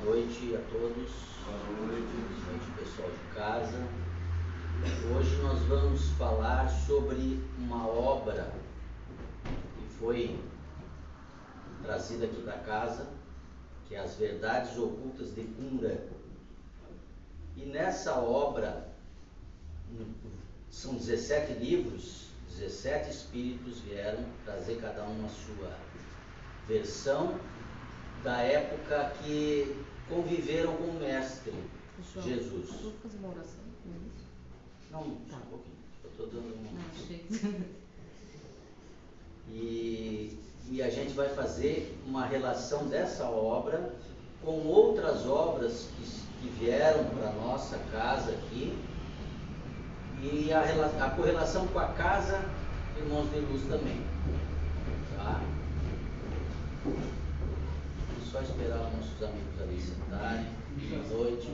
noite a todos. Boa noite, pessoal de casa. Hoje nós vamos falar sobre uma obra que foi trazida aqui para casa, que é As Verdades Ocultas de Qumran. E nessa obra, são 17 livros, 17 espíritos vieram trazer cada um a sua versão da época que conviveram com o Mestre Jesus. Vou fazer uma oração com isso? Não, tá. Um pouquinho. Eu estou dando uma. Achei. E a gente vai fazer uma relação dessa obra com outras obras que vieram para a nossa casa aqui, e a correlação com a casa Irmãos de Luz também. Tá? Vamos só esperar os nossos amigos ali sentarem. Boa noite.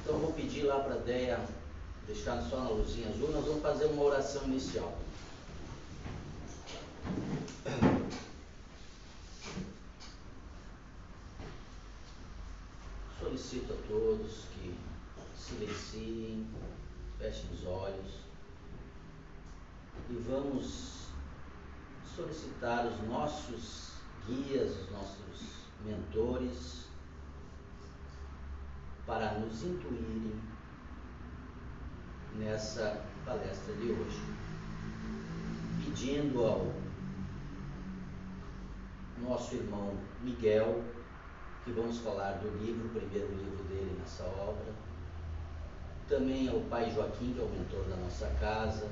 Então vou pedir lá para a Deia deixar só na luzinha azul. Nós vamos fazer uma oração inicial. Solicito a todos que silenciem, fechem os olhos e vamos solicitar os nossos guias, os nossos mentores para nos intuírem nessa palestra de hoje, pedindo ao nosso irmão Miguel, que vamos falar do livro, o primeiro livro dele nessa obra, também ao pai Joaquim, que é o mentor da nossa casa,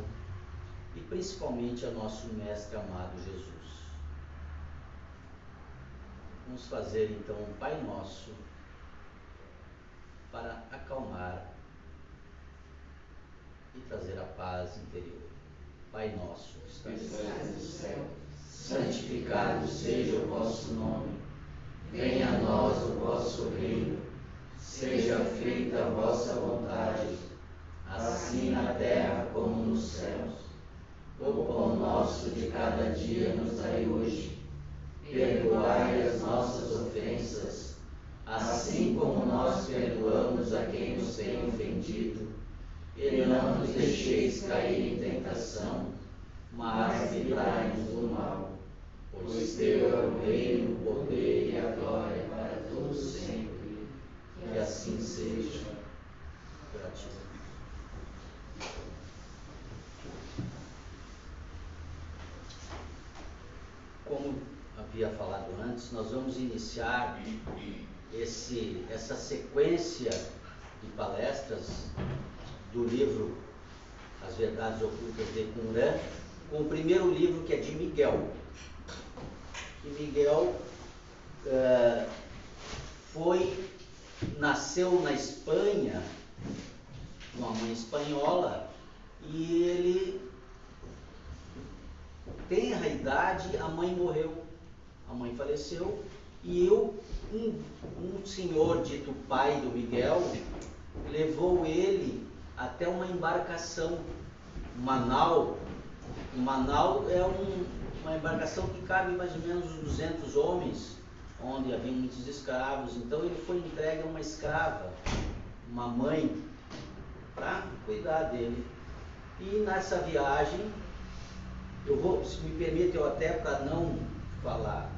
e principalmente ao nosso mestre amado Jesus. Vamos fazer então um Pai Nosso para acalmar e trazer a paz interior. Pai nosso, que estás no céu, santificado seja o vosso nome. Venha a nós o vosso reino, seja feita a vossa vontade, assim na terra como nos céus. O pão nosso de cada dia nos dai hoje. Perdoai as nossas ofensas, assim como nós perdoamos a quem nos tem ofendido. E não nos deixeis cair em tentação, mas livrai-nos do mal. Pois teu é o reino, o poder e a glória para todos sempre. Que assim seja. Gratidão. Como havia falado antes, nós vamos iniciar essa sequência de palestras do livro As Verdades Ocultas de Qumran, com o primeiro livro, que é de Miguel. E Miguel nasceu na Espanha, uma mãe espanhola, e ele tem a idade, a mãe morreu, a mãe faleceu, e um senhor dito pai do Miguel levou ele até uma embarcação, Manaus. Manaus é uma embarcação que cabe mais ou menos 200 homens, onde havia muitos escravos. Então ele foi entregue a uma escrava, uma mãe, para cuidar dele. E nessa viagem, se me permite, eu até, para não falar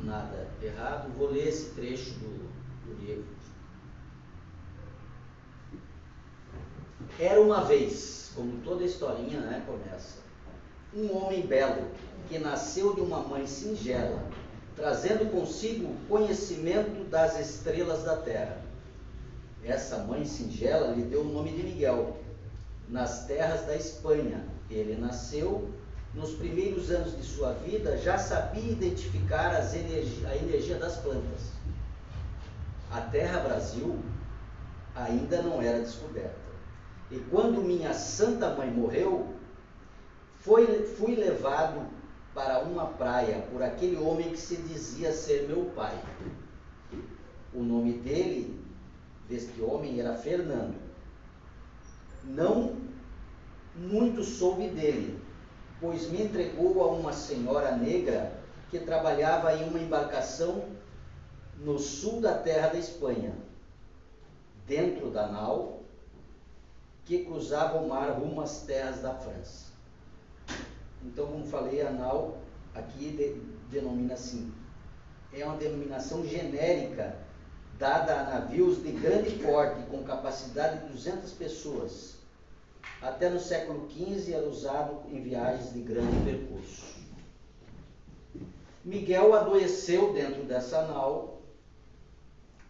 nada errado, vou ler esse trecho do livro. Era uma vez, como toda historinha, né, começa, um homem belo, que nasceu de uma mãe singela, trazendo consigo o conhecimento das estrelas da terra. Essa mãe singela lhe deu o nome de Miguel, nas terras da Espanha. Ele nasceu, nos primeiros anos de sua vida, já sabia identificar a energia das plantas. A terra Brasil ainda não era descoberta. E quando minha santa mãe morreu, fui levado para uma praia por aquele homem que se dizia ser meu pai. O nome deste homem era Fernando. Não muito soube dele, pois me entregou a uma senhora negra que trabalhava em uma embarcação no sul da terra da Espanha, dentro da nau que cruzava o mar rumo às terras da França. Então, como falei, a nau aqui denomina assim, é uma denominação genérica dada a navios de grande porte com capacidade de 200 pessoas. Até no século XV era usado em viagens de grande percurso. Miguel adoeceu dentro dessa nau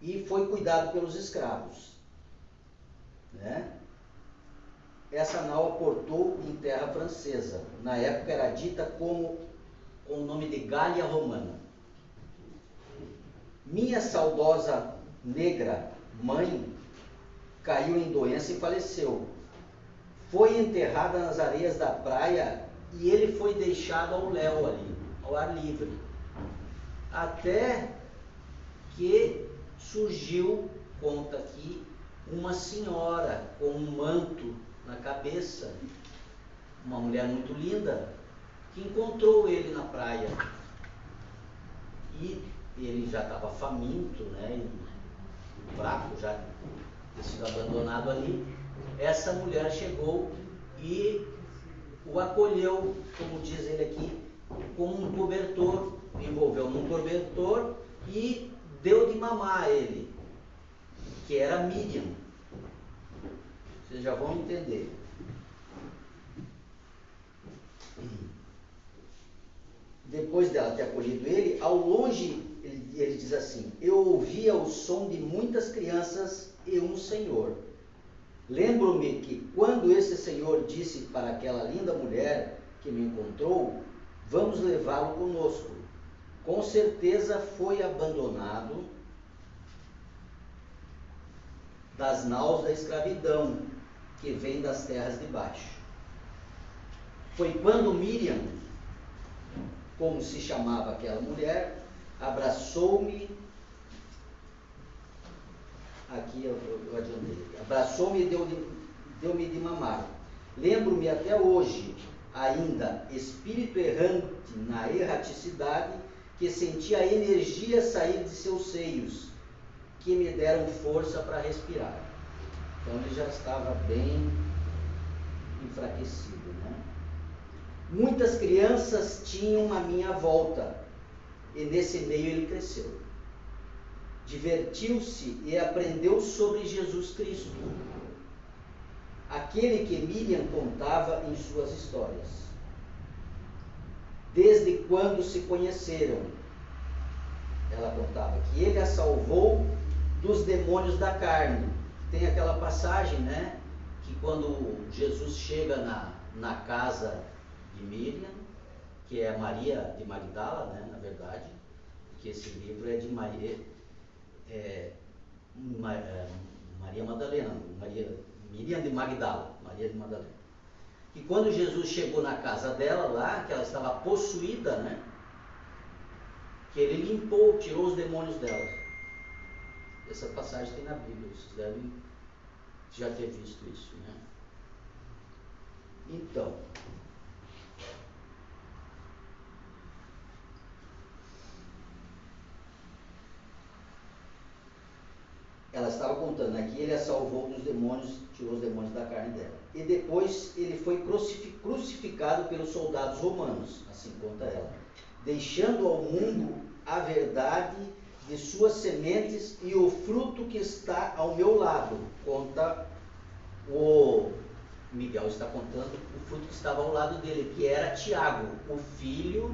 e foi cuidado pelos escravos, né? Essa nau aportou em terra francesa. Na época era dita com o nome de Gália Romana. Minha saudosa negra mãe caiu em doença e faleceu. Foi enterrada nas areias da praia e ele foi deixado ao léu ali, ao ar livre. Até que surgiu, conta aqui, uma senhora com um manto na cabeça, uma mulher muito linda, que encontrou ele na praia. E ele já estava faminto, né, e fraco, já tinha sido abandonado ali. Essa mulher chegou e o acolheu, como diz ele aqui, como um cobertor, envolveu num cobertor e deu de mamar a ele, que era Miriam. Vocês já vão entender. Depois dela ter acolhido ele, ao longe, ele diz assim: eu ouvia o som de muitas crianças e um senhor. Lembro-me que quando esse senhor disse para aquela linda mulher que me encontrou, vamos levá-lo conosco. Com certeza foi abandonado das naus da escravidão, que vem das terras de baixo. Foi quando Miriam, como se chamava aquela mulher, abraçou-me, aqui eu adiantei, abraçou-me e deu-me de mamar. Lembro-me até hoje, ainda, espírito errante na erraticidade, que sentia a energia sair de seus seios, que me deram força para respirar. Então ele já estava bem enfraquecido, né? Muitas crianças tinham a minha volta, e nesse meio ele cresceu. Divertiu-se e aprendeu sobre Jesus Cristo, aquele que Miriam contava em suas histórias. Desde quando se conheceram, ela contava que ele a salvou dos demônios da carne. Tem aquela passagem, né, que quando Jesus chega na casa de Miriam, que é Maria de Magdala, né, na verdade, que esse livro é de Maria Madalena, Miriam de Magdala, Maria de Madalena. E quando Jesus chegou na casa dela lá, que ela estava possuída, né, que ele limpou, tirou os demônios dela. Essa passagem tem na Bíblia, vocês devem já ter visto isso, né? Então, ela estava contando aqui, ele a salvou dos demônios, tirou os demônios da carne dela. E depois ele foi crucificado pelos soldados romanos, assim conta ela, deixando ao mundo a verdade de suas sementes e o fruto que está ao meu lado. Conta o Miguel, está contando o fruto que estava ao lado dele, que era Tiago, o filho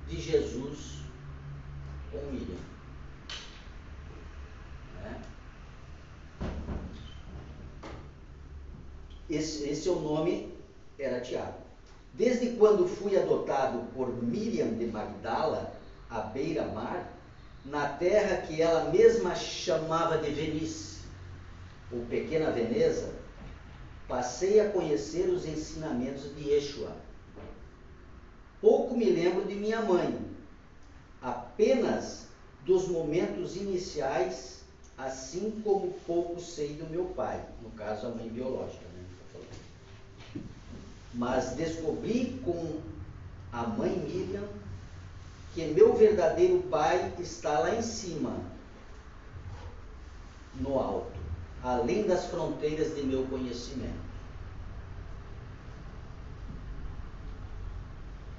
de Jesus com Miriam. Esse seu nome era Tiago. Desde quando fui adotado por Miriam de Magdala, à beira-mar, na terra que ela mesma chamava de Venice, ou Pequena Veneza, passei a conhecer os ensinamentos de Yeshua. Pouco me lembro de minha mãe, apenas dos momentos iniciais, assim como pouco sei do meu pai, no caso a mãe biológica, né? mas descobri com a mãe Miriam que meu verdadeiro pai está lá em cima, no alto, além das fronteiras de meu conhecimento.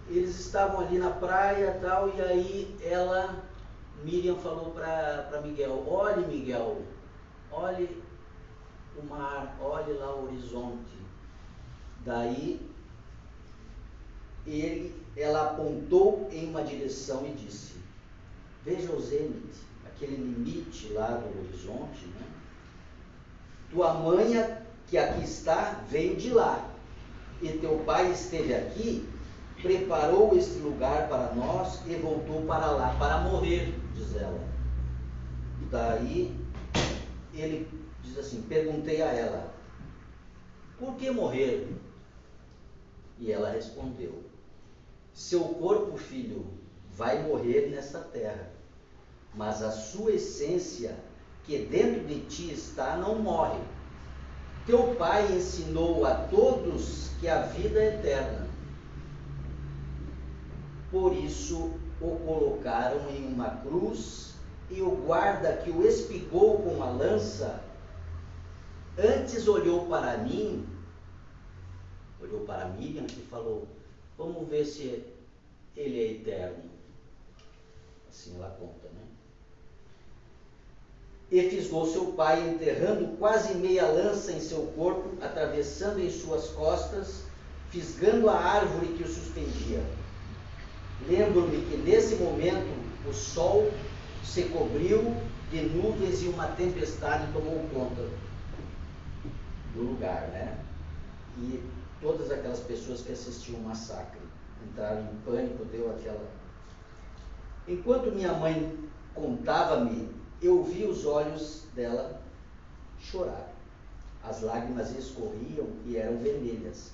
Eles estavam ali na praia e tal, e aí Miriam falou para Miguel: olhe, Miguel, olhe o mar, olhe lá o horizonte. Daí ela apontou em uma direção e disse: veja o zênite, aquele limite lá do horizonte, né? Tua mãe, que aqui está, veio de lá, e teu pai esteve aqui, preparou este lugar para nós e voltou para lá, para morrer, diz ela. Daí ele diz assim: perguntei a ela, por que morrer? E ela respondeu: seu corpo, filho, vai morrer nesta terra, mas a sua essência, que dentro de ti está, não morre. Teu pai ensinou a todos que a vida é eterna. Por isso o colocaram em uma cruz, e o guarda que o espigou com a lança, antes olhou para mim, olhou para Miriam e falou: vamos ver se ele é eterno. Assim ela conta, né? E fisgou seu pai, enterrando quase meia lança em seu corpo, atravessando em suas costas, fisgando a árvore que o suspendia. Lembro-me que nesse momento o sol se cobriu de nuvens e uma tempestade tomou conta do lugar, né? E todas aquelas pessoas que assistiam o massacre entraram em pânico, deu aquela... Enquanto minha mãe contava-me, eu vi os olhos dela chorar. As lágrimas escorriam e eram vermelhas.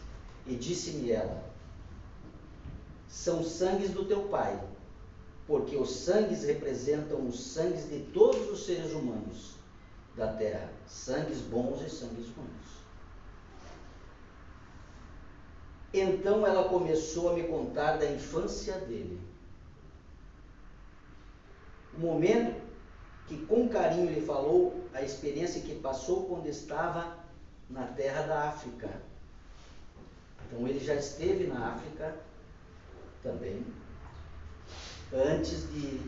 E disse-me ela: são sangues do teu pai, porque os sangues representam os sangues de todos os seres humanos da terra, sangues bons e sangues ruins. Então ela começou a me contar da infância dele. O momento que com carinho lhe falou a experiência que passou quando estava na terra da África. Então ele já esteve na África também, antes de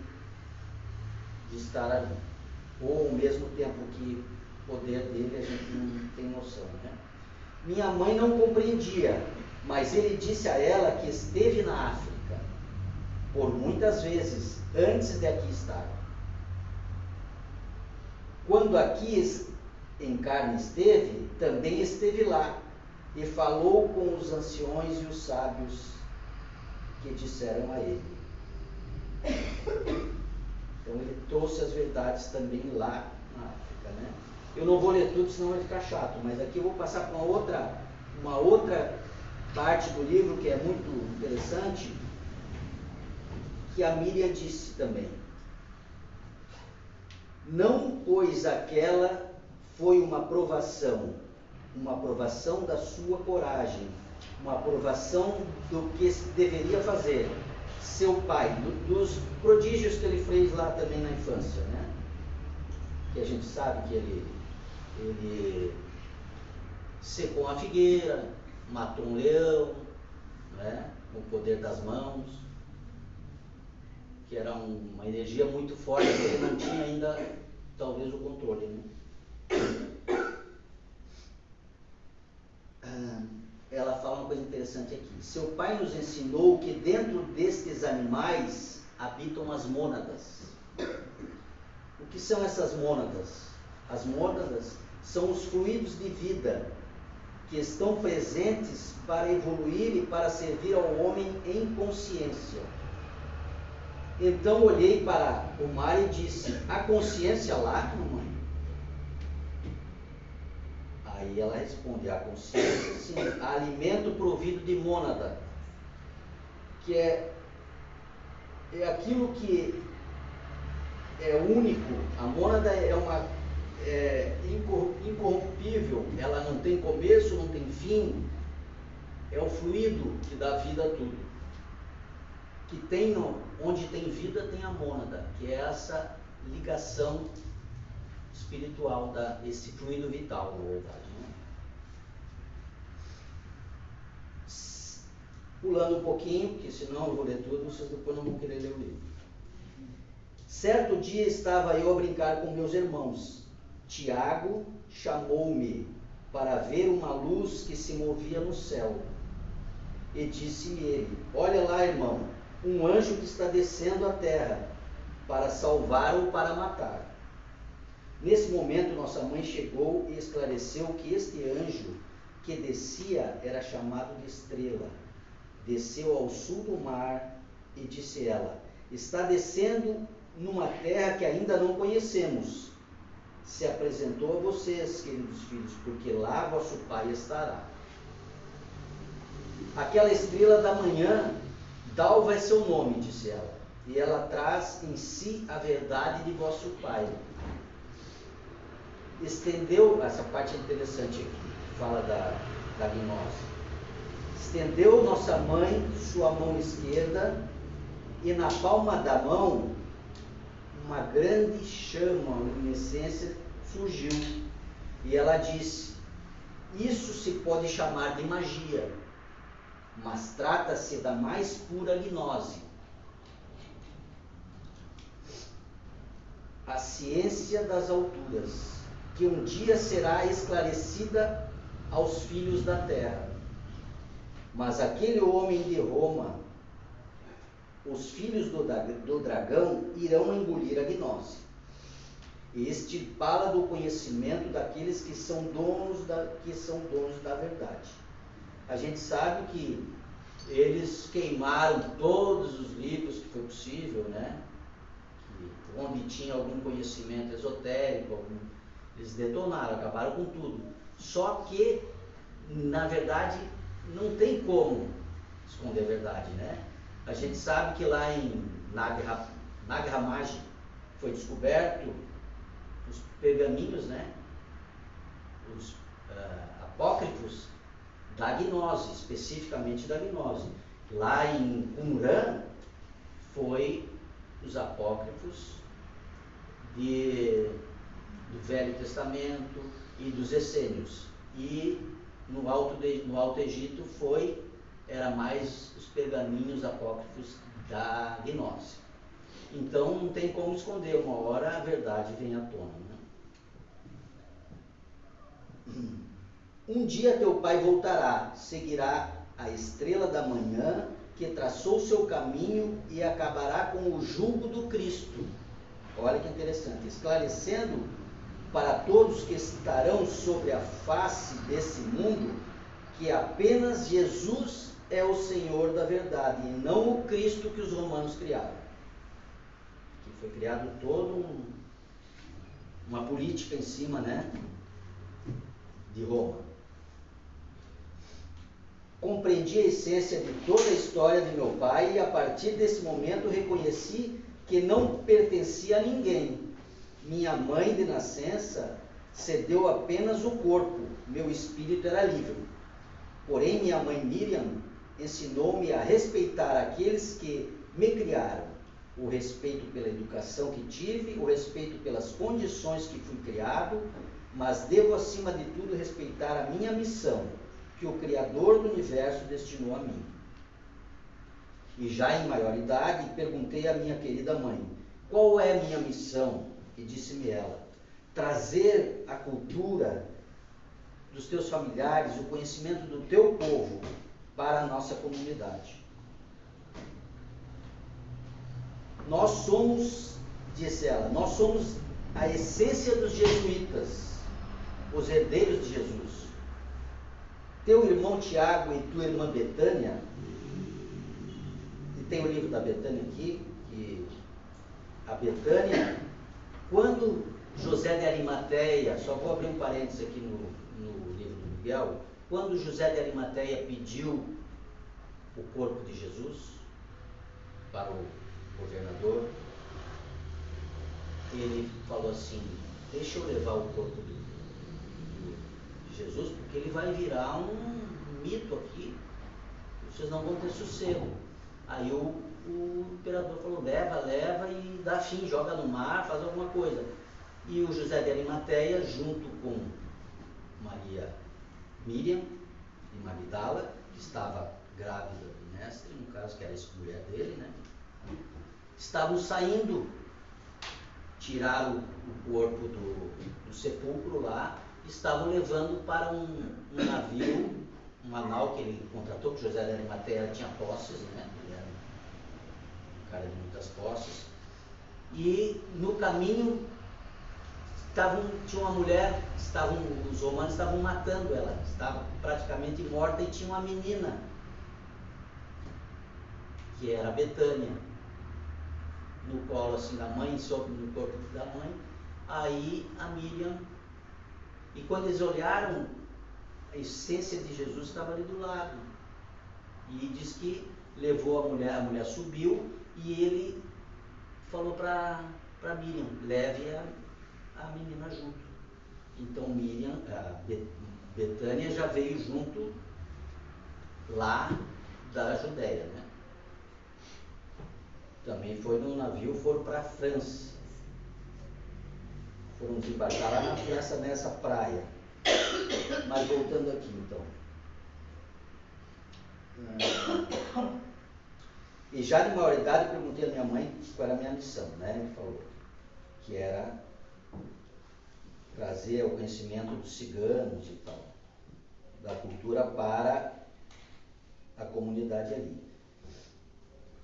estar ali, ou ao mesmo tempo que o poder dele a gente não tem noção, né? Minha mãe não compreendia, mas ele disse a ela que esteve na África por muitas vezes antes de aqui estar. Quando aqui em carne esteve, também esteve lá, e falou com os anciões e os sábios que disseram a ele. Então ele trouxe as verdades também lá na África, né? Eu não vou ler tudo, senão vai ficar chato, mas aqui eu vou passar para uma outra parte do livro que é muito interessante, que a Miriam disse também. Não, pois aquela foi uma provação da sua coragem, uma provação do que deveria fazer seu pai, dos prodígios que ele fez lá também na infância, né? Que a gente sabe que ele secou uma figueira, matou um leão, né? Com o poder das mãos, que era uma energia muito forte, que ele não tinha ainda, talvez, o controle, né? Ela fala uma coisa interessante aqui. Seu pai nos ensinou que dentro destes animais habitam as mônadas. O que são essas mônadas? As mônadas são os fluidos de vida que estão presentes para evoluir e para servir ao homem em consciência. Então olhei para o mar e disse: há consciência lá, mamãe? Aí ela responde: a consciência, sim, há alimento provido de mônada, que é aquilo que é único. A mônada é incorruptível, ela não tem começo, não tem fim, é o fluido que dá vida a tudo. Que tem, onde tem vida tem a mônada, que é essa ligação espiritual, esse fluido vital, na verdade. Né? Pulando um pouquinho, porque senão eu vou ler tudo, vocês depois não vão querer ler o livro. Certo dia estava eu a brincar com meus irmãos. Tiago chamou-me para ver uma luz que se movia no céu. E disse-me ele: olha lá, irmão, um anjo que está descendo à terra para salvar ou para matar. Nesse momento, nossa mãe chegou e esclareceu que este anjo que descia era chamado de Estrela. Desceu ao sul do mar e disse ela: está descendo numa terra que ainda não conhecemos. Se apresentou a vocês, queridos filhos, porque lá vosso pai estará. Aquela estrela da manhã, Dalva é seu nome, disse ela, e ela traz em si a verdade de vosso pai. Estendeu, essa parte é interessante aqui, fala da gnose. Estendeu nossa mãe sua mão esquerda, e na palma da mão uma grande chama, uma luminescência surgiu. E ela disse: isso se pode chamar de magia, mas trata-se da mais pura gnose. A ciência das alturas, que um dia será esclarecida aos filhos da terra. Mas aquele homem de Roma, os filhos do dragão, irão engolir a gnose e extirpá-la do conhecimento daqueles que são donos da verdade. A gente sabe que eles queimaram todos os livros que foi possível, né? Onde tinha algum conhecimento esotérico, eles detonaram, acabaram com tudo. Só que, na verdade, não tem como esconder a verdade, né? A gente sabe que lá em Nag Hammadi foi descoberto os pergaminhos, né? Os apócrifos da gnose, especificamente da gnose. Lá em Qumran foi os apócrifos do Velho Testamento e dos essênios. E no Alto Egito era mais os pergaminhos apócrifos da gnose. Então não tem como esconder, uma hora a verdade vem à tona. Né? Um dia teu pai voltará, seguirá a estrela da manhã que traçou seu caminho e acabará com o jugo do Cristo. Olha que interessante, esclarecendo para todos que estarão sobre a face desse mundo que apenas Jesus é o Senhor da verdade e não o Cristo que os romanos criaram. Que foi criado toda uma política em cima, né, de Roma. Compreendi a essência de toda a história de meu pai e a partir desse momento reconheci que não pertencia a ninguém. Minha mãe de nascença cedeu apenas o corpo, meu espírito era livre. Porém, minha mãe Miriam ensinou-me a respeitar aqueles que me criaram, o respeito pela educação que tive, o respeito pelas condições que fui criado, mas devo, acima de tudo, respeitar a minha missão, que o Criador do Universo destinou a mim. E já em maior idade, perguntei à minha querida mãe: qual é a minha missão? E disse-me ela: trazer a cultura dos teus familiares, o conhecimento do teu povo para a nossa comunidade. Nós somos, disse ela, nós somos a essência dos jesuítas, os herdeiros de Jesus. Teu irmão Tiago e tua irmã Betânia, e tem o livro da Betânia aqui, que a Betânia, quando José de Arimateia, só vou abrir um parênteses aqui no livro do Miguel, quando José de Arimateia pediu o corpo de Jesus para o governador, ele falou assim: deixa eu levar o corpo de Jesus, porque ele vai virar um mito aqui, vocês não vão ter sossego. Aí o imperador falou, leva e dá fim, joga no mar, faz alguma coisa. E o José de Arimateia, junto com Miriam de Magdala, que estava grávida do mestre, no caso que era a mulher dele, né? Estavam saindo, tiraram o corpo do sepulcro lá, estavam levando para um navio, um nau que ele contratou, que José de Arimateia tinha posses, né? Ele era um cara de muitas posses. E no caminho tinha uma mulher, os romanos estavam matando ela, estava praticamente morta, e tinha uma menina, que era Betânia, no colo assim da mãe, no corpo da mãe. Aí a Miriam, e quando eles olharam, a essência de Jesus estava ali do lado, e diz que levou a mulher subiu, e ele falou para Miriam, leve a menina junto. Então Betânia já veio junto lá da Judéia, né? Também foi no navio, foram para a França. Foram desembarcar lá na França, nessa praia. Mas voltando aqui, então. E já de maior idade, perguntei à minha mãe qual era a minha missão, né? Ele falou que era trazer o conhecimento dos ciganos e tal, da cultura para a comunidade ali.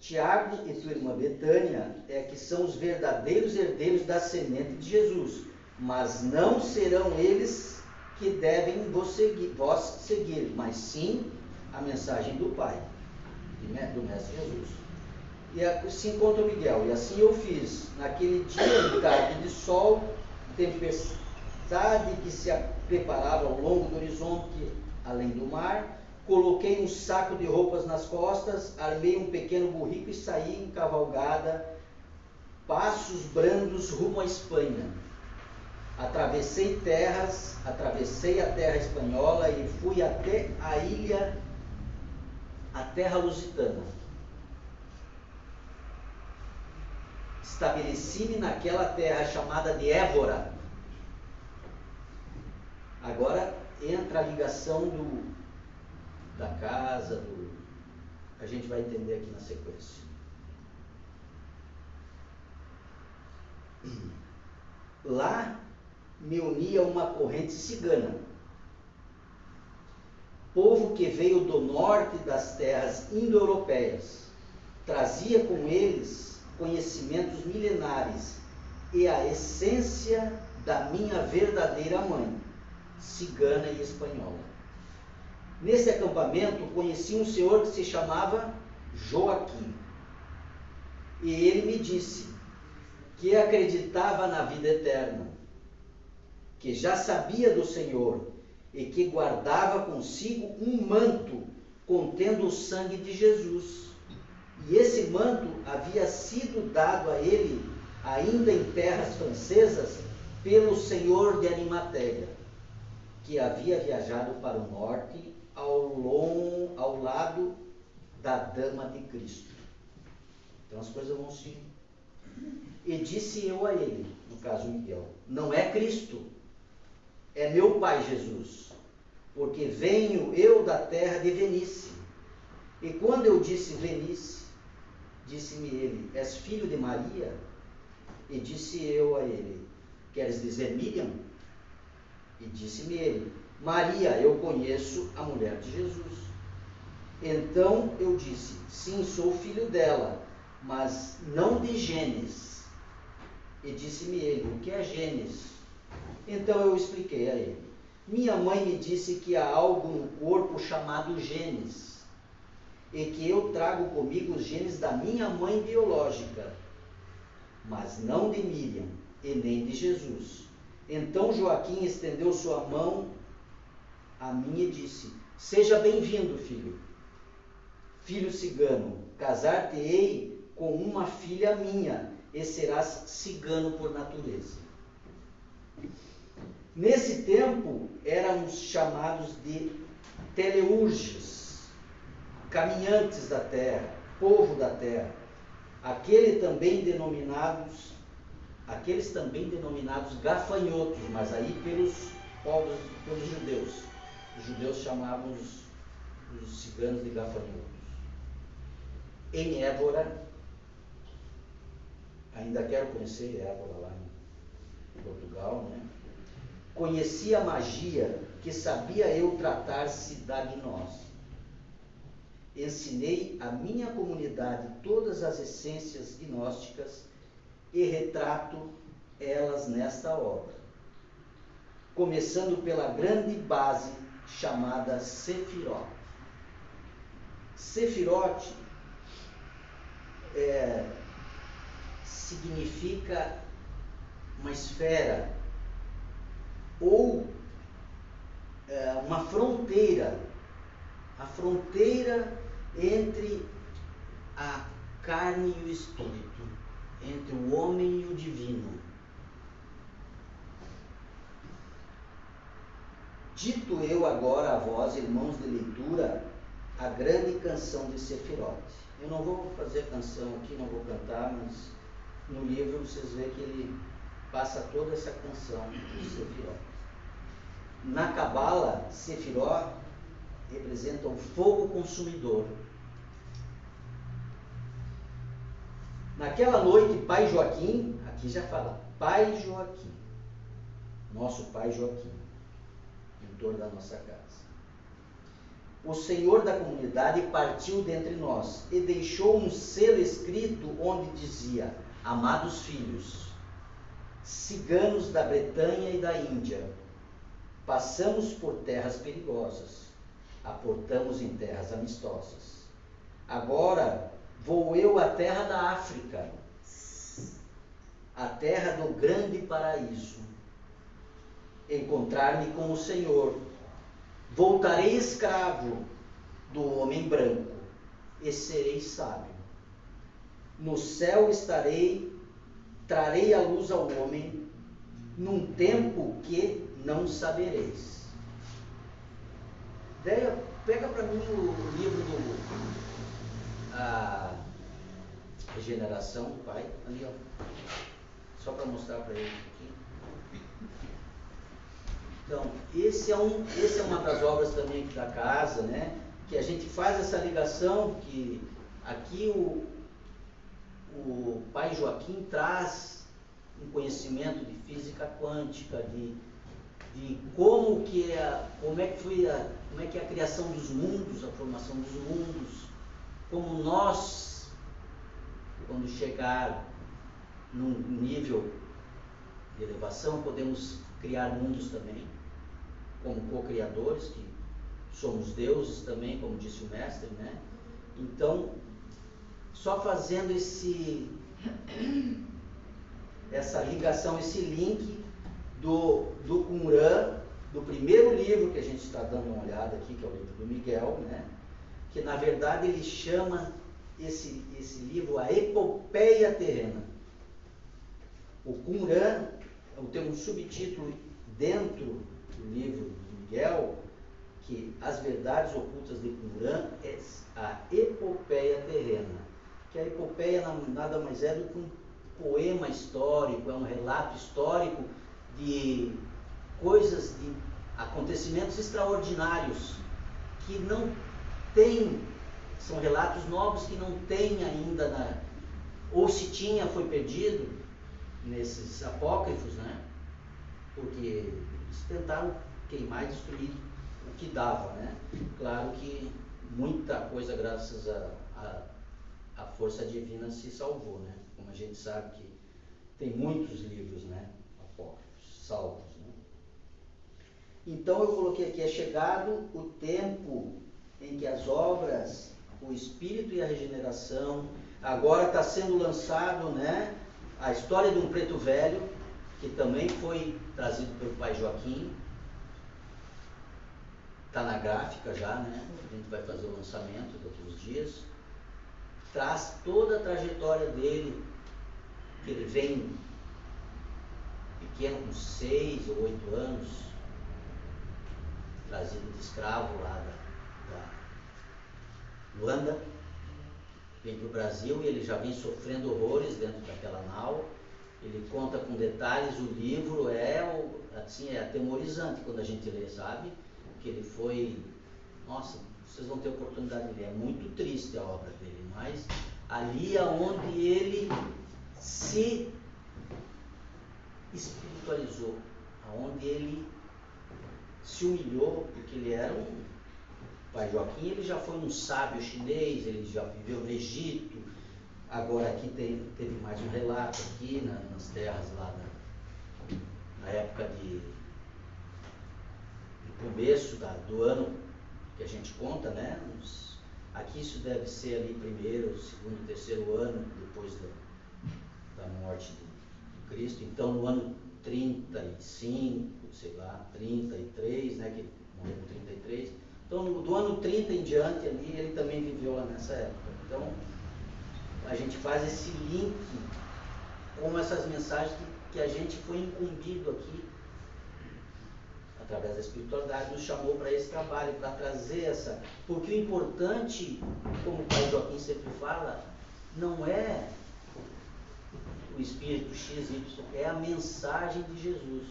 Tiago e sua irmã Betânia que são os verdadeiros herdeiros da semente de Jesus, mas não serão eles que devem vós seguir, mas sim a mensagem do Pai, do Mestre Jesus. E se encontra Miguel, e assim eu fiz, naquele dia de tarde de sol, tempestade que se preparava ao longo do horizonte, além do mar, coloquei um saco de roupas nas costas, armei um pequeno burrico e saí em cavalgada, passos brandos rumo à Espanha. Atravessei a terra espanhola e fui até a terra lusitana. Estabeleci-me naquela terra chamada de Évora. Agora entra a ligação da casa, a gente vai entender aqui na sequência. Lá me unia uma corrente cigana, povo que veio do norte das terras indo-europeias, trazia com eles conhecimentos milenares e a essência da minha verdadeira mãe, cigana e espanhola. Nesse acampamento conheci um senhor que se chamava Joaquim, e ele me disse que acreditava na vida eterna, que já sabia do Senhor e que guardava consigo um manto contendo o sangue de Jesus. E esse manto havia sido dado a ele, ainda em terras francesas, pelo senhor de Arimateia, que havia viajado para o norte ao lado da dama de Cristo. Então as coisas vão se... E disse eu a ele, no caso Miguel, não é Cristo, é meu Pai Jesus, porque venho eu da terra de Venícia. E quando eu disse Venícia, disse-me ele, és filho de Maria? E disse eu a ele, queres dizer Miriam? E disse-me ele, Maria, eu conheço a mulher de Jesus. Então eu disse, sim, sou filho dela, mas não de genes. E disse-me ele, o que é genes? Então eu expliquei a ele. Minha mãe me disse que há algo no corpo chamado genes, e que eu trago comigo os genes da minha mãe biológica, mas não de Miriam e nem de Jesus. Então Joaquim estendeu sua mão a mim e disse, seja bem-vindo, filho cigano, casar-te-ei com uma filha minha, e serás cigano por natureza. Nesse tempo, éramos chamados de teleurges, caminhantes da terra, povo da terra, aqueles também denominados gafanhotos, mas aí pelos povos, pelos judeus. Os judeus chamavam os ciganos de gafanhotos. Em Évora, ainda quero conhecer Évora lá em Portugal, né? Conheci a magia, que sabia eu tratar-se da gnose. Ensinei à minha comunidade todas as essências gnósticas e retrato elas nesta obra, começando pela grande base chamada Sefirot. Sefirot significa uma esfera ou uma fronteira, a fronteira entre a carne e o espírito, entre o homem e o divino. Dito eu agora a vós, irmãos de leitura, a grande canção de Sefirot. Eu não vou fazer a canção aqui, não vou cantar, mas no livro vocês veem que ele passa toda essa canção de Sefirot. Na Cabala, Sefirot representa o fogo consumidor. Naquela noite, Pai Joaquim, aqui já fala, Pai Joaquim, nosso Pai Joaquim, pintor da nossa casa. O Senhor da comunidade partiu dentre nós e deixou um selo escrito onde dizia: amados filhos, ciganos da Bretanha e da Índia, passamos por terras perigosas, aportamos em terras amistosas. Agora vou eu à terra da África, a terra do grande paraíso, encontrar-me com o Senhor. Voltarei escravo do homem branco e serei sábio. No céu estarei, trarei a luz ao homem, num tempo que não sabereis. Pega para mim o livro a Regeneração do Pai, ali, ó, só para mostrar para eles aqui. Então, esse é uma das obras também da casa, né? Que a gente faz essa ligação, que aqui o Pai Joaquim traz um conhecimento de física quântica, de como é que é a criação dos mundos, a formação dos mundos, como nós, quando chegar num nível de elevação, podemos criar mundos também, como co-criadores, que somos deuses também, como disse o mestre, né? Então, só fazendo essa ligação, esse link do Qumran, do primeiro livro que a gente está dando uma olhada aqui, que é o livro do Miguel, né? Que na verdade ele chama esse livro a Epopeia Terrena. O Qumran tem um subtítulo dentro do livro do Miguel, que as verdades ocultas de Qumran é a Epopeia Terrena, que a epopeia nada mais é do que um poema histórico, é um relato histórico de coisas, de acontecimentos extraordinários, que não tem, são relatos novos que não tem ainda, ou se tinha, foi perdido nesses apócrifos, né? Porque eles tentaram queimar e destruir o que dava, né? Claro que muita coisa, graças à força divina, se salvou, né? Como a gente sabe que tem muitos livros, né, apócrifos, salvos, né? Então eu coloquei aqui: é chegado o tempo em que as obras, o Espírito e a regeneração, agora está sendo lançado, né, a história de um preto velho, que também foi trazido pelo Pai Joaquim, está na gráfica já, né? A gente vai fazer o lançamento daqui uns dias. Traz toda a trajetória dele, que ele vem pequeno, com 6 ou 8 anos, trazido de escravo lá Luanda, vem para o Brasil e ele já vem sofrendo horrores dentro daquela nau. Ele conta com detalhes, o livro é atemorizante quando a gente lê, sabe? Que ele foi, nossa, vocês vão ter oportunidade de ler, é muito triste a obra dele, mas ali é onde ele se espiritualizou, aonde ele se humilhou, porque ele era Pai Joaquim, ele já foi um sábio chinês, ele já viveu no Egito. Agora aqui teve mais um relato aqui nas terras lá na época do começo do ano que a gente conta, né? Aqui isso deve ser ali primeiro, segundo, terceiro ano depois da morte de Cristo. Então no ano 35, sei lá, 33, né? Que morreu em 33. Então do ano 30 em diante ali, ele também viveu lá nessa época. Então a gente faz esse link com essas mensagens que a gente foi incumbido aqui, através da espiritualidade, nos chamou para esse trabalho, para trazer essa... Porque o importante, como o Pai Joaquim sempre fala, não é o espírito X, Y, é a mensagem de Jesus.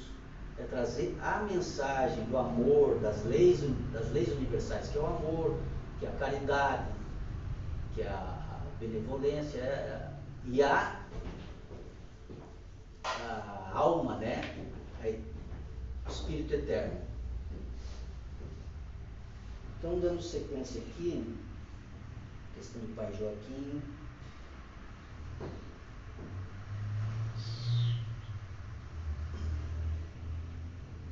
É trazer a mensagem do amor, das leis universais, que é o amor, que é a caridade, que é a benevolência, e a alma, né? O Espírito Eterno. Então, dando sequência aqui, questão do Pai Joaquim.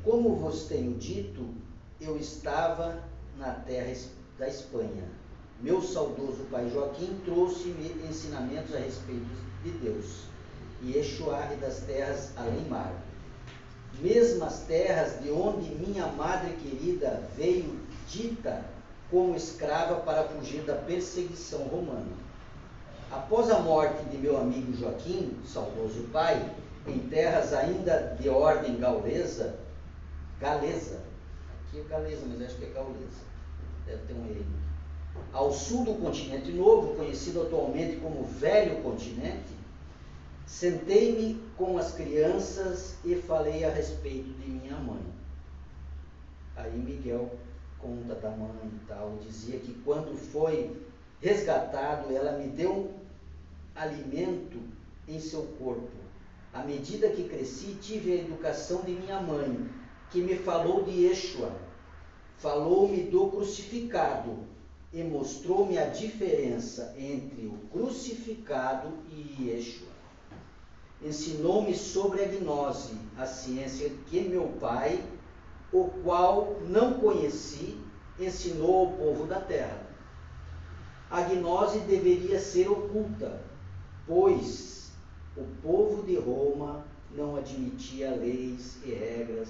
Como vos tenho dito, eu estava na terra da Espanha. Meu saudoso Pai Joaquim trouxe-me ensinamentos a respeito de Deus, e Yeshua e das terras além mar. Mesmas terras de onde minha madre querida veio dita como escrava para fugir da perseguição romana. Após a morte de meu amigo Joaquim, saudoso pai, em terras ainda de ordem galesa, aqui é galesa, mas acho que é gaulesa, deve ter um erro. Ao sul do continente novo, conhecido atualmente como Velho Continente, sentei-me com as crianças e falei a respeito de minha mãe. Aí Miguel conta da mãe e tal, dizia que quando foi resgatado, ela me deu alimento em seu corpo. À medida que cresci, tive a educação de minha mãe, que me falou de Yeshua, falou-me do crucificado e mostrou-me a diferença entre o crucificado e Yeshua. Ensinou-me sobre a gnose, a ciência que meu pai, o qual não conheci, ensinou ao povo da terra. A gnose deveria ser oculta, pois o povo de Roma não admitia leis e regras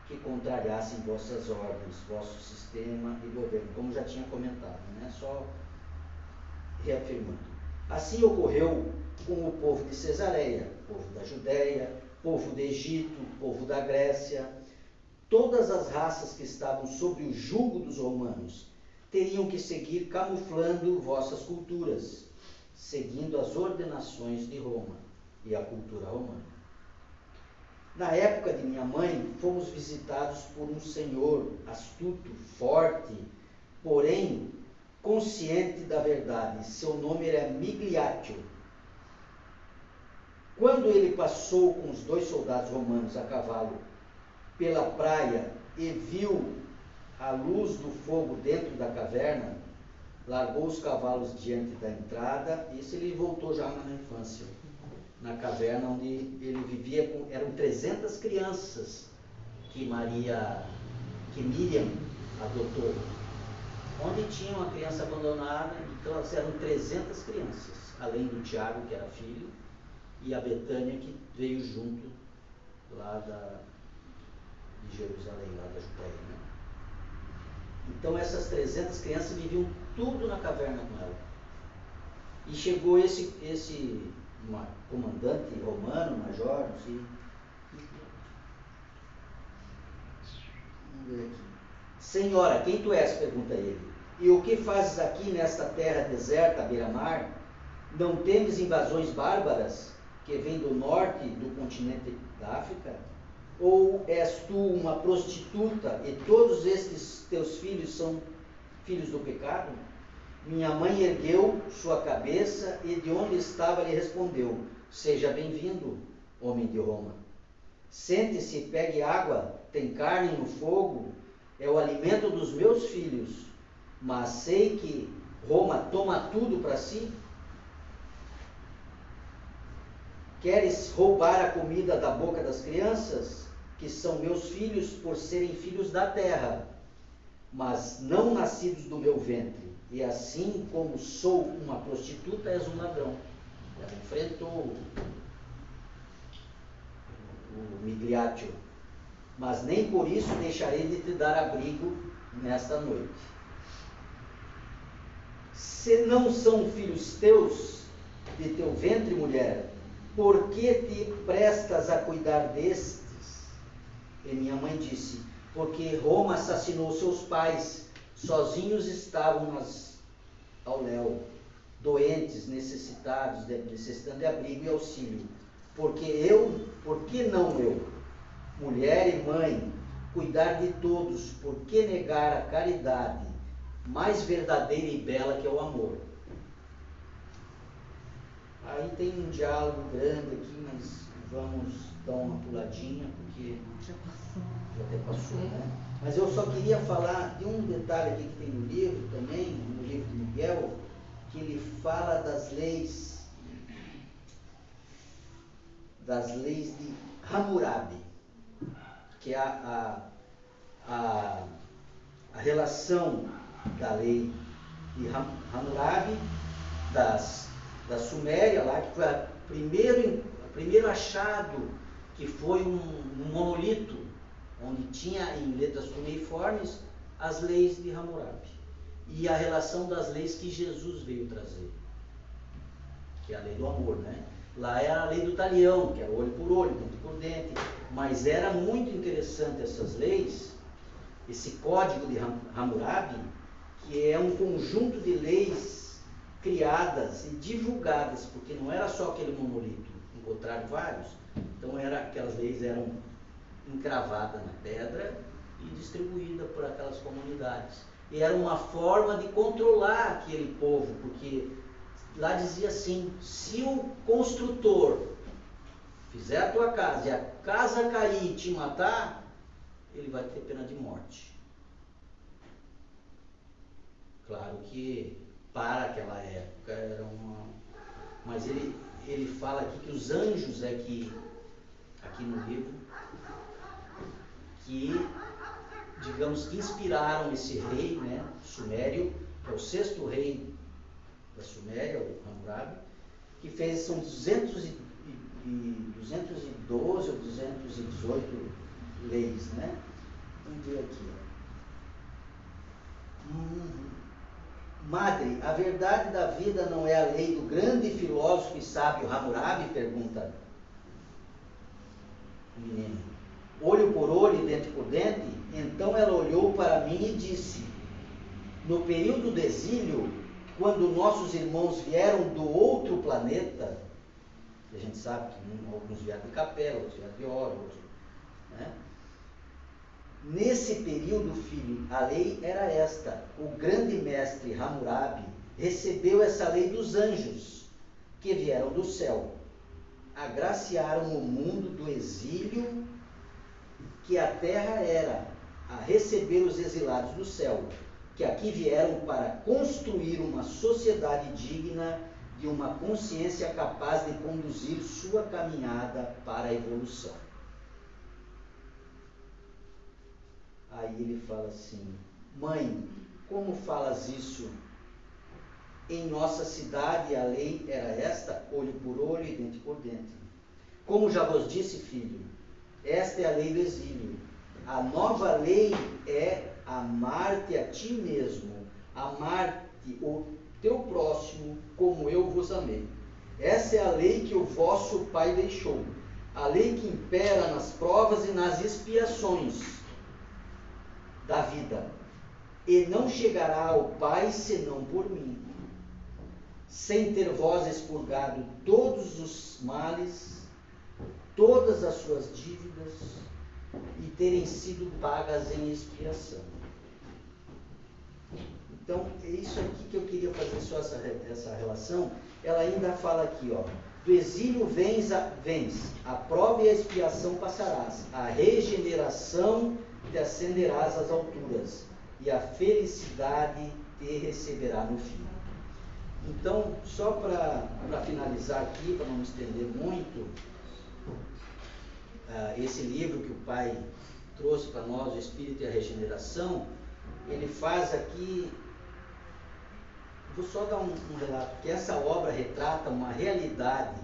que contrariassem vossas ordens, vosso sistema e governo, como já tinha comentado, né? Só reafirmando. Assim ocorreu com o povo de Cesareia, povo da Judéia, povo do Egito, povo da Grécia. Todas as raças que estavam sob o jugo dos romanos teriam que seguir camuflando vossas culturas, seguindo as ordenações de Roma e a cultura romana. Na época de minha mãe, fomos visitados por um senhor astuto, forte, porém consciente da verdade. Seu nome era Migliaccio. Quando ele passou com os 2 soldados romanos a cavalo pela praia e viu a luz do fogo dentro da caverna, largou os cavalos diante da entrada. Isso ele voltou já na infância, na caverna onde ele vivia eram 300 crianças que Miriam adotou. Onde tinha uma criança abandonada, então eram 300 crianças, além do Tiago, que era filho, e a Betânia, que veio junto lá de Jerusalém, lá da Judéia, né? Então essas 300 crianças viviam tudo na caverna com ela. E chegou esse comandante romano, major, não sei. Vamos ver aqui. Senhora, quem tu és? Pergunta ele. E o que fazes aqui nesta terra deserta, à beira-mar? Não temes invasões bárbaras que vêm do norte do continente da África? Ou és tu uma prostituta e todos estes teus filhos são filhos do pecado? Minha mãe ergueu sua cabeça e de onde estava lhe respondeu: seja bem-vindo, homem de Roma. Sente-se, pegue água, tem carne no fogo, é o alimento dos meus filhos. Mas sei que Roma toma tudo para si. Queres roubar a comida da boca das crianças, que são meus filhos por serem filhos da terra, mas não nascidos do meu ventre. E assim como sou uma prostituta, és um ladrão. Ela enfrentou o Migliaccio. Mas nem por isso deixarei de te dar abrigo nesta noite. Se não são filhos teus, de teu ventre, mulher, por que te prestas a cuidar destes? E minha mãe disse: porque Roma assassinou seus pais, sozinhos estavam ao léu, doentes, necessitando de abrigo e auxílio. Por que não eu, mulher e mãe, cuidar de todos? Por que negar a caridade mais verdadeira e bela que é o amor? Aí tem um diálogo grande aqui, mas vamos dar uma puladinha, porque já até passou, né? Mas eu só queria falar de um detalhe aqui que tem no livro também, no livro de Miguel, que ele fala das leis de Hammurabi, que é a relação da lei de Hammurabi, da Suméria, lá, que foi o primeiro achado, que foi um monolito, onde tinha em letras cuneiformes as leis de Hammurabi, e a relação das leis que Jesus veio trazer, que é a lei do amor, né? Lá era a lei do talião, que era olho por olho, dente por dente, mas era muito interessante essas leis, esse código de Hammurabi, que é um conjunto de leis criadas e divulgadas, porque não era só aquele monolito, encontraram vários. Então aquelas leis eram encravadas na pedra e distribuídas por aquelas comunidades. E era uma forma de controlar aquele povo, porque lá dizia assim: se o construtor fizer a tua casa e a casa cair e te matar, ele vai ter pena de morte. Claro que para aquela época era uma... Mas ele fala aqui que os anjos aqui no livro, que, digamos, que inspiraram esse rei, né, sumério, que é o 6º rei da Suméria, o Hammurabi, que fez, são 212 ou 218 leis, né? Vamos ver aqui, Madre, a verdade da vida não é a lei do grande filósofo e sábio Hammurabi? Pergunta o menino. Olho por olho e dente por dente? Então ela olhou para mim e disse: no período do exílio, quando nossos irmãos vieram do outro planeta, a gente sabe que alguns vieram de Capela, outros vieram de Oro, outros, né? Nesse período, filho, a lei era esta: o grande mestre Hammurabi recebeu essa lei dos anjos, que vieram do céu, agraciaram o mundo do exílio, que a terra era, a receber os exilados do céu, que aqui vieram para construir uma sociedade digna de uma consciência capaz de conduzir sua caminhada para a evolução. Aí ele fala assim: mãe, como falas isso? Em nossa cidade a lei era esta, olho por olho e dente por dente. Como já vos disse, filho, esta é a lei do exílio. A nova lei é amar-te a ti mesmo, amar-te o teu próximo como eu vos amei. Essa é a lei que o vosso pai deixou, a lei que impera nas provas e nas expiações da vida. e não chegará ao Pai senão por mim. Sem ter vós expurgado todos os males, todas as suas dívidas, e terem sido pagas em expiação. Então, é isso aqui que eu queria fazer só essa relação. Ela ainda fala aqui, ó, do exílio vens, a prova e a expiação passarás, a regeneração te ascenderás às alturas, e a felicidade te receberá no fim. Então, só para finalizar aqui, para não me estender muito, esse livro que o Pai trouxe para nós, o Espírito e a Regeneração, ele faz aqui, vou só dar um relato, que essa obra retrata uma realidade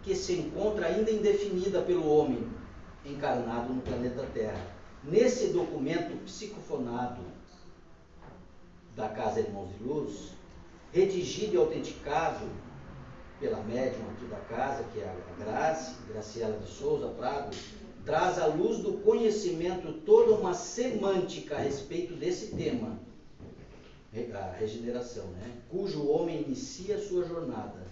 que se encontra ainda indefinida pelo homem encarnado no planeta Terra. Nesse documento psicofonado da Casa Irmãos de Luz, redigido e autenticado pela médium aqui da casa, que é a Graciela de Souza Prado, traz à luz do conhecimento toda uma semântica a respeito desse tema, a regeneração, né? Cujo homem inicia sua jornada,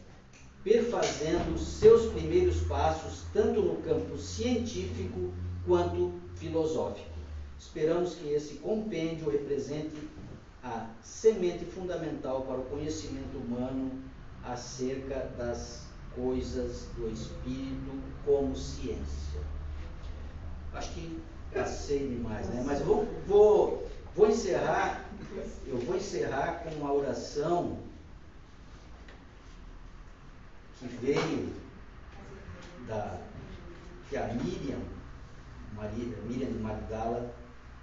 perfazendo seus primeiros passos tanto no campo científico quanto filosófico. Esperamos que esse compêndio represente a semente fundamental para o conhecimento humano acerca das coisas do espírito como ciência. Acho que passei demais, né? Mas vou encerrar. Eu vou encerrar com uma oração que veio que a Miriam de Magdala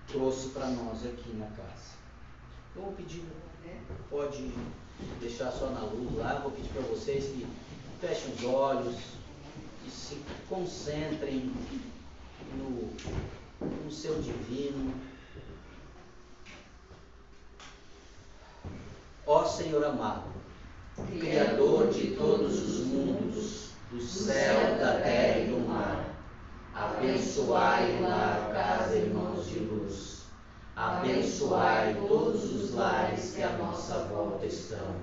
trouxe para nós aqui na casa. Eu vou pedir, pode deixar só na luz lá, vou pedir para vocês que fechem os olhos e se concentrem no seu divino. Ó Senhor amado, Criador de todos os mundos, do céu, da terra e do mar, abençoai o lar Casa Irmãos de Luz, abençoai todos os lares que à nossa volta estão,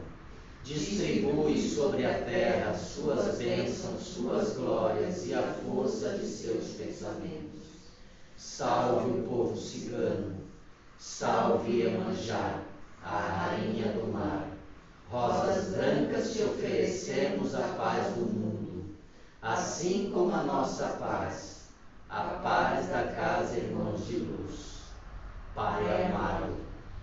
distribui sobre a terra suas bênçãos, suas glórias e a força de seus pensamentos. Salve o povo cigano, salve Iemanjá, a rainha do mar. Rosas brancas te oferecemos a paz do mundo, assim como a nossa paz, a paz da Casa Irmãos de Luz. Pai amado,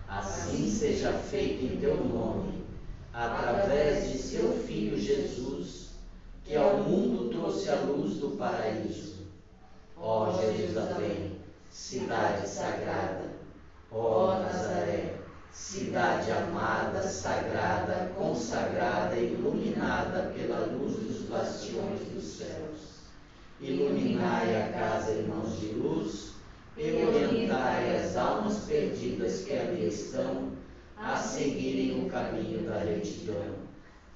assim seja feito em teu nome, através de seu Filho Jesus, que ao mundo trouxe a luz do paraíso. Ó Jerusalém, cidade sagrada, ó Nazaré, cidade amada, sagrada, consagrada e iluminada pela luz dos bastiões dos céus. Iluminai a Casa Irmãos de Luz e orientai as almas perdidas que ali estão a seguirem o caminho da retidão.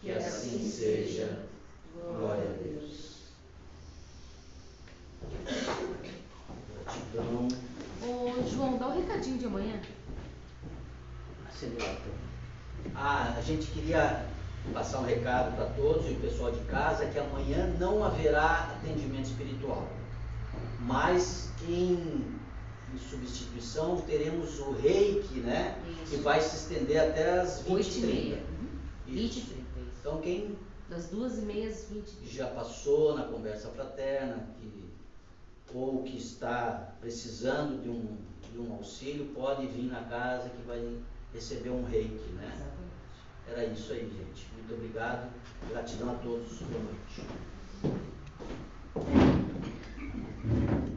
Que assim seja. Glória a Deus. Gratidão. Ô, João, dá um recadinho de amanhã. A gente queria passar um recado para todos e o pessoal de casa, que amanhã não haverá atendimento espiritual, mas em substituição teremos o reiki, né? Isso. Que vai se estender até as 20h30. 20h30. Então quem das 2h30 às 20h30 já passou na conversa fraterna, ou que está precisando de um auxílio, pode vir na casa que vai receber um reiki, né? Exatamente. Era isso aí, gente. Muito obrigado. Gratidão a todos. Boa noite.